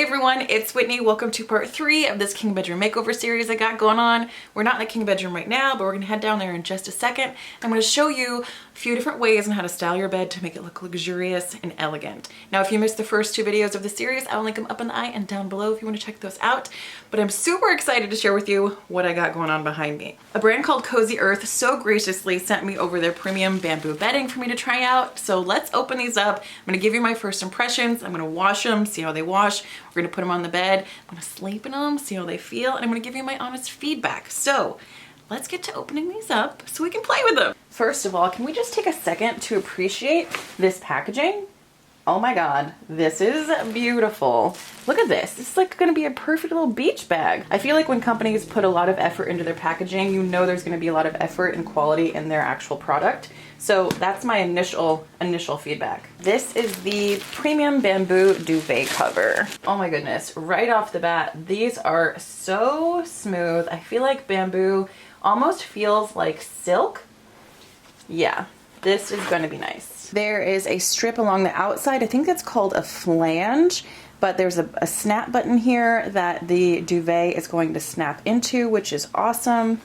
Hey everyone, it's Whitney. Welcome to part 3 of this king bedroom makeover series I got going on. We're not in the king bedroom right now, but we're gonna head down there in just a second. I'm gonna show you a few different ways on how to style your bed to make it look luxurious and elegant. Now, if you missed the first 2 videos of the series, I'll link them up in the eye and down below if you want to check those out. But I'm super excited to share with you what I got going on behind me. A brand called Cozy Earth so graciously sent me over their premium bamboo bedding for me to try out. So let's open these up. I'm gonna give you my first impressions. I'm gonna wash them, see how they wash. We're gonna put them on the bed. I'm gonna sleep in them, see how they feel, and I'm gonna give you my honest feedback. So let's get to opening these up so we can play with them. First of all, can we just take a second to appreciate this packaging? Oh my God, this is beautiful. Look at this. This is like gonna be a perfect little beach bag. I feel like when companies put a lot of effort into their packaging, you know there's gonna be a lot of effort and quality in their actual product. So that's my initial feedback. This is the premium bamboo duvet cover. Oh my goodness, right off the bat, these are so smooth. I feel like bamboo almost feels like silk. Yeah, this is gonna be nice. There is a strip along the outside. I think that's called a flange, but there's a snap button here that the duvet is going to snap into, which is awesome.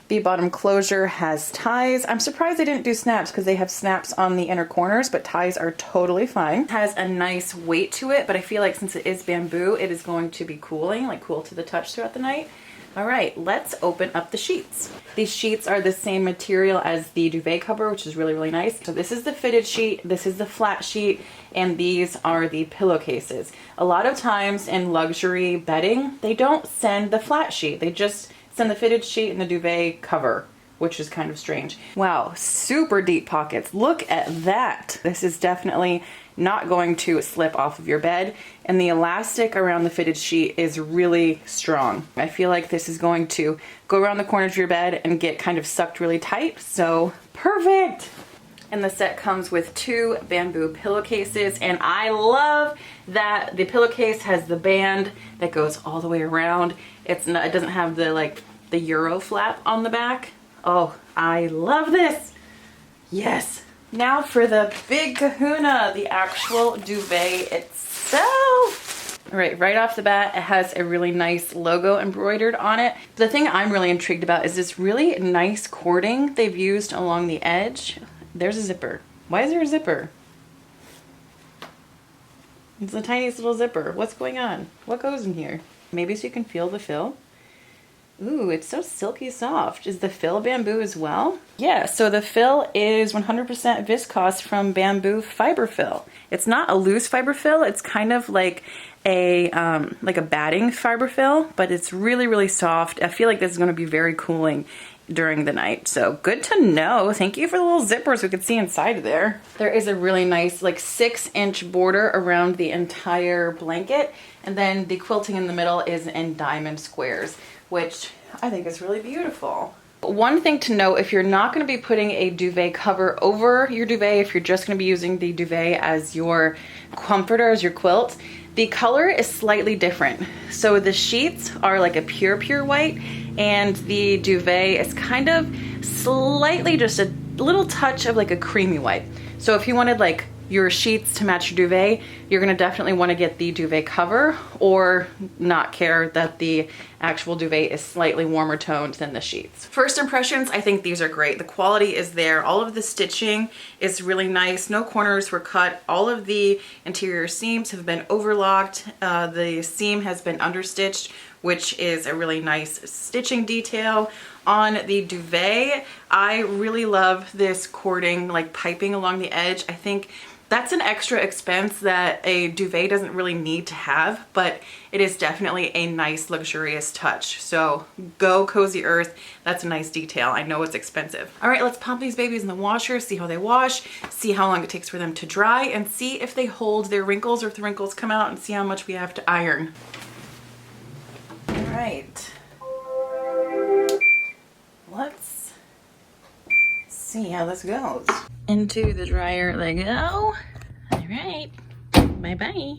The bottom closure has ties. I'm surprised they didn't do snaps because they have snaps on the inner corners, but ties are totally fine. It has a nice weight to it, but I feel like since it is bamboo, it is going to be cooling, like cool to the touch throughout the night. All right, let's open up the sheets. These sheets are the same material as the duvet cover, which is really, really nice. So this is the fitted sheet, this is the flat sheet, and these are the pillowcases. A lot of times in luxury bedding, they don't send the flat sheet. They just send the fitted sheet and the duvet cover, which is kind of strange. Wow, super deep pockets. Look at that. This is definitely not going to slip off of your bed, and the elastic around the fitted sheet is really strong. I feel like this is going to go around the corners of your bed and get kind of sucked really tight, so perfect. And the set comes with 2 bamboo pillowcases, and I love that the pillowcase has the band that goes all the way around. It doesn't have the the Euro flap on the back. Oh, I love this. Yes. Now for the big kahuna, the actual duvet itself. All right, right off the bat, it has a really nice logo embroidered on it. The thing I'm really intrigued about is this really nice cording they've used along the edge. There's a zipper. Why is there a zipper? It's the tiniest little zipper. What's going on? What goes in here? Maybe so you can feel the fill. Ooh, it's so silky soft. Is the fill bamboo as well? Yeah, so the fill is 100% viscose from bamboo fiber fill. It's not a loose fiber fill. It's kind of like a batting fiber fill, but it's really, really soft. I feel like this is going to be very cooling during the night. So good to know. Thank you for the little zippers we could see inside of there. There is a really nice 6-inch border around the entire blanket, and then the quilting in the middle is in diamond squares, which I think is really beautiful. One thing to note, if you're not going to be putting a duvet cover over your duvet, if you're just going to be using the duvet as your comforter, as your quilt, the color is slightly different. So the sheets are like a pure white, and the duvet is kind of slightly just a little touch of like a creamy white. So if you wanted your sheets to match your duvet, you're gonna definitely wanna get the duvet cover, or not care that the actual duvet is slightly warmer toned than the sheets. First impressions, I think these are great. The quality is there. All of the stitching is really nice. No corners were cut. All of the interior seams have been overlocked. The seam has been understitched, which is a really nice stitching detail. On the duvet, I really love this cording, piping along the edge. I think that's an extra expense that a duvet doesn't really need to have, but it is definitely a nice luxurious touch. So go Cozy Earth. That's a nice detail. I know it's expensive. All right, let's pop these babies in the washer, see how they wash, see how long it takes for them to dry, and see if they hold their wrinkles or if the wrinkles come out, and see how much we have to iron. All right. Let's see how this goes. Into the dryer they go. All right, bye-bye.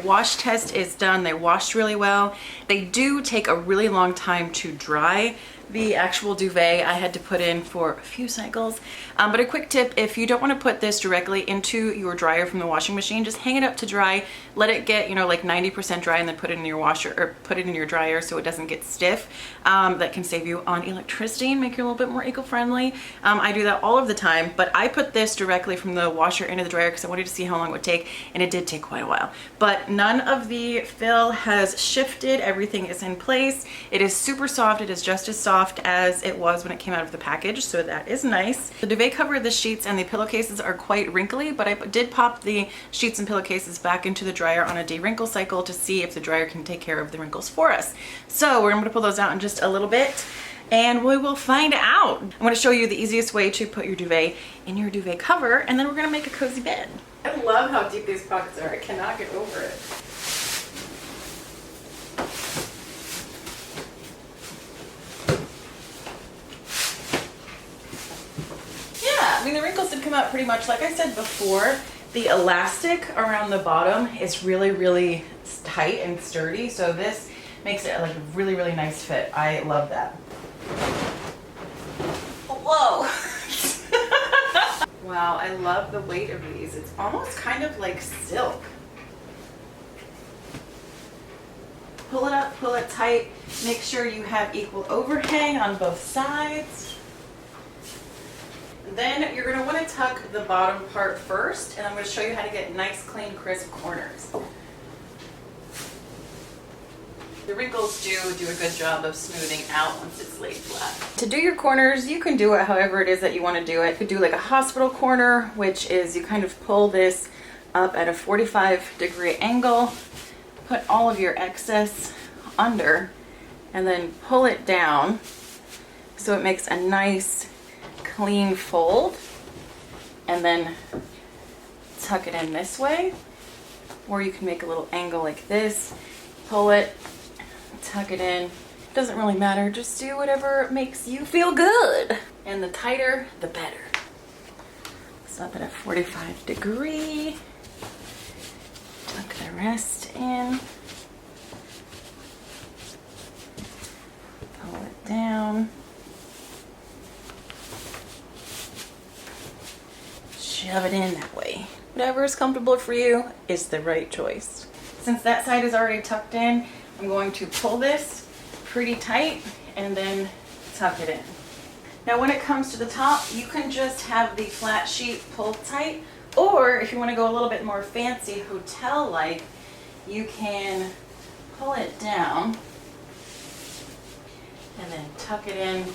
Wash test is done. They washed really well. They do take a really long time to dry. The actual duvet I had to put in for a few cycles. But a quick tip, if you don't want to put this directly into your dryer from the washing machine, just hang it up to dry, let it get, you know, like 90% dry, and then put it in your washer or put it in your dryer so it doesn't get stiff. That can save you on electricity and make you a little bit more eco-friendly. I do that all of the time, but I put this directly from the washer into the dryer because I wanted to see how long it would take, and it did take quite a while. But none of the fill has shifted. Everything is in place. It is super soft. It is just as soft as it was when it came out of the package, so that is nice. The duvet cover, the sheets, and the pillowcases are quite wrinkly, but I did pop the sheets and pillowcases back into the dryer on a de-wrinkle cycle to see if the dryer can take care of the wrinkles for us. So we're going to pull those out in just a little bit, and we will find out. I'm going to show you the easiest way to put your duvet in your duvet cover, and then we're going to make a cozy bed. I love how deep these pockets are. I cannot get over it. I mean, the wrinkles did come out pretty much. Like I said before, the elastic around the bottom is really, really tight and sturdy. So this makes it like a really, really nice fit. I love that. Whoa. Wow, I love the weight of these. It's almost kind of like silk. Pull it up, pull it tight. Make sure you have equal overhang on both sides. Then you're going to want to tuck the bottom part first, and I'm going to show you how to get nice, clean, crisp corners. The wrinkles do a good job of smoothing out once it's laid flat. To do your corners, you can do it however it is that you want to do it. You could do like a hospital corner, which is you kind of pull this up at a 45-degree angle, put all of your excess under, and then pull it down so it makes a nice clean fold, and then tuck it in this way. Or you can make a little angle like this, pull it, tuck it in. Doesn't really matter, just do whatever makes you feel good. And the tighter, the better. So up at a 45-degree, tuck the rest in, pull it down. Shove it in that way. Whatever is comfortable for you is the right choice. Since that side is already tucked in, I'm going to pull this pretty tight and then tuck it in. Now when it comes to the top, you can just have the flat sheet pulled tight, or if you want to go a little bit more fancy hotel-like, you can pull it down and then tuck it in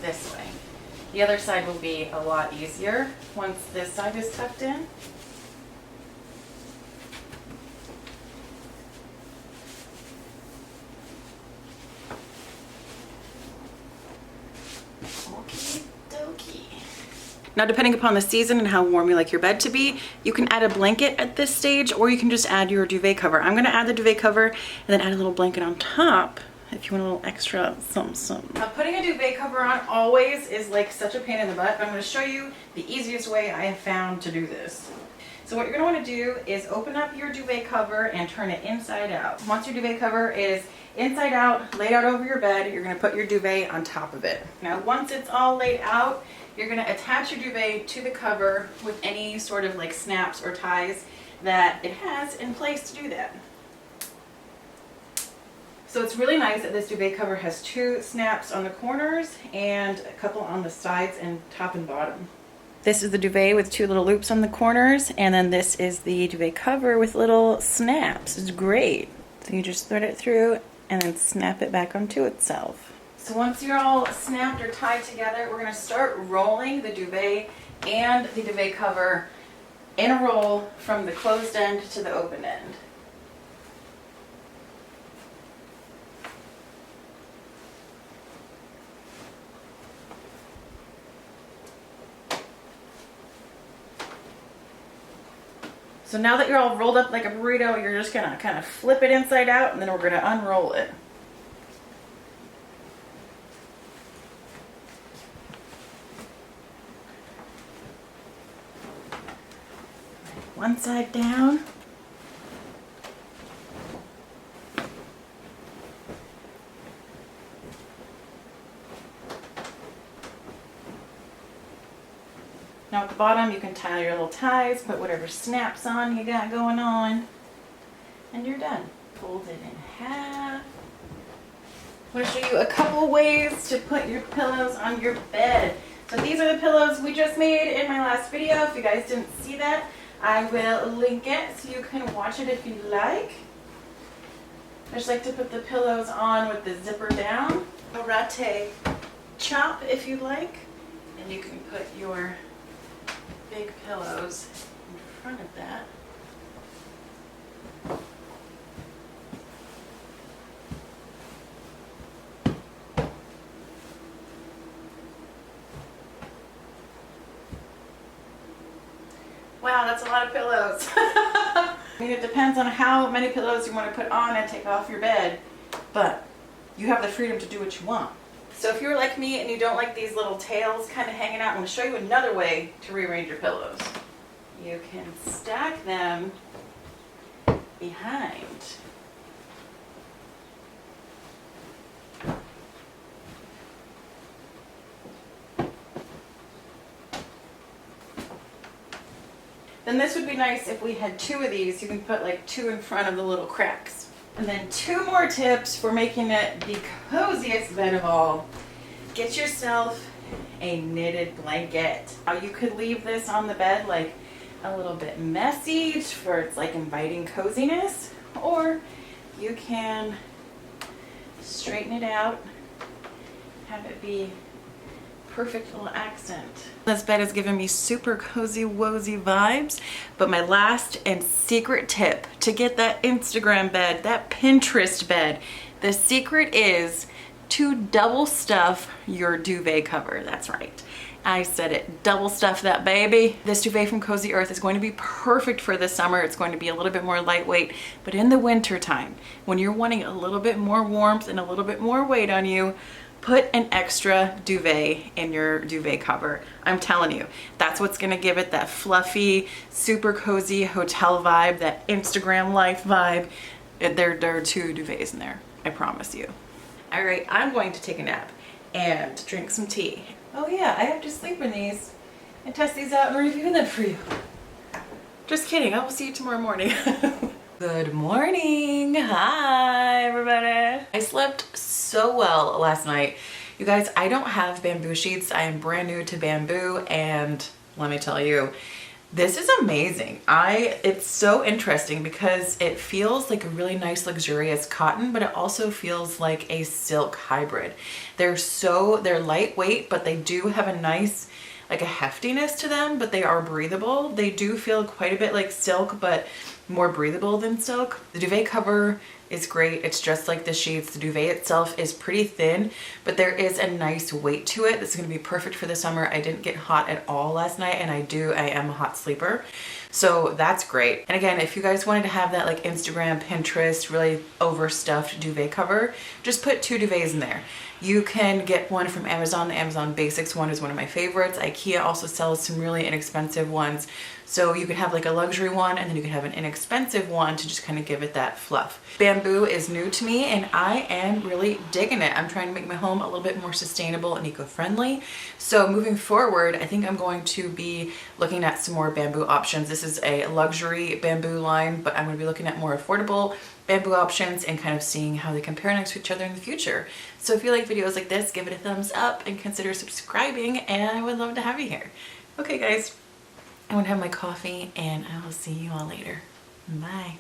this way. The other side will be a lot easier once this side is tucked in. Okie dokie. Now, depending upon the season and how warm you like your bed to be, you can add a blanket at this stage, or you can just add your duvet cover. I'm going to add the duvet cover and then add a little blanket on top if you want a little extra something. Now, putting a duvet cover on always is like such a pain in the butt, but I'm going to show you the easiest way I have found to do this. So what you're going to want to do is open up your duvet cover and turn it inside out. Once your duvet cover is inside out, laid out over your bed, you're going to put your duvet on top of it. Now, once it's all laid out, you're going to attach your duvet to the cover with any sort of like snaps or ties that it has in place to do that. So it's really nice that this duvet cover has 2 snaps on the corners and a couple on the sides and top and bottom. This is the duvet with 2 little loops on the corners, and then this is the duvet cover with little snaps. It's great. So you just thread it through and then snap it back onto itself. So once you're all snapped or tied together, we're going to start rolling the duvet and the duvet cover in a roll from the closed end to the open end. So now that you're all rolled up like a burrito, you're just gonna kind of flip it inside out, and then we're gonna unroll it. One side down. bottom, you can tie your little ties, put whatever snaps on you got going on, and you're done. Fold it in half. I'm going to show you a couple ways to put your pillows on your bed. So these are the pillows we just made in my last video. If you guys didn't see that, I will link it so you can watch it if you like. I just like to put the pillows on with the zipper down. A ratte chop if you like. And you can put your big pillows in front of that. Wow, that's a lot of pillows. I mean, it depends on how many pillows you want to put on and take off your bed, but you have the freedom to do what you want. So if you're like me and you don't like these little tails kind of hanging out, I'm going to show you another way to rearrange your pillows. You can stack them behind. Then this would be nice if we had two of these. You can put like two in front of the little cracks. And then two more tips for making it the coziest bed of all. Get yourself a knitted blanket. Now you could leave this on the bed like a little bit messy for it's like inviting coziness, or you can straighten it out, have it be perfect little accent. This bed has given me super cozy wozy vibes, but my last and secret tip to get that Instagram bed, that Pinterest bed, the secret is to double stuff your duvet cover. That's right. I said it, double stuff that baby. This duvet from Cozy Earth is going to be perfect for the summer. It's going to be a little bit more lightweight, but in the winter time, when you're wanting a little bit more warmth and a little bit more weight on you, put an extra duvet in your duvet cover. I'm telling you, that's what's gonna give it that fluffy, super cozy hotel vibe, that Instagram life vibe. There are two duvets in there, I promise you. All right, I'm going to take a nap and drink some tea. Oh yeah, I have to sleep in these and test these out and review them for you. Just kidding, I will see you tomorrow morning. Good morning. Hi, everybody. I slept so well last night. You guys, I don't have bamboo sheets. I am brand new to bamboo, and let me tell you, this is amazing. It's so interesting because it feels like a really nice luxurious cotton, but it also feels like a silk hybrid. They're lightweight, but they do have a nice, like a heftiness to them, but they are breathable. They do feel quite a bit like silk, but more breathable than silk. The duvet cover is great. It's just like the sheets. The duvet itself is pretty thin, but there is a nice weight to it. This is gonna be perfect for the summer. I didn't get hot at all last night, and I am a hot sleeper. So that's great. And again, if you guys wanted to have that like Instagram, Pinterest, really overstuffed duvet cover, just put two duvets in there. You can get one from Amazon. The Amazon Basics one is one of my favorites. IKEA also sells some really inexpensive ones. So you could have like a luxury one, and then you could have an inexpensive one to just kind of give it that fluff. Bamboo is new to me, and I am really digging it. I'm trying to make my home a little bit more sustainable and eco-friendly. So moving forward, I think I'm going to be looking at some more bamboo options. This is a luxury bamboo line, but I'm going to be looking at more affordable bamboo options and kind of seeing how they compare next to each other in the future. So if you like videos like this, give it a thumbs up and consider subscribing, and I would love to have you here. Okay guys, I'm gonna have my coffee and I will see you all later. Bye.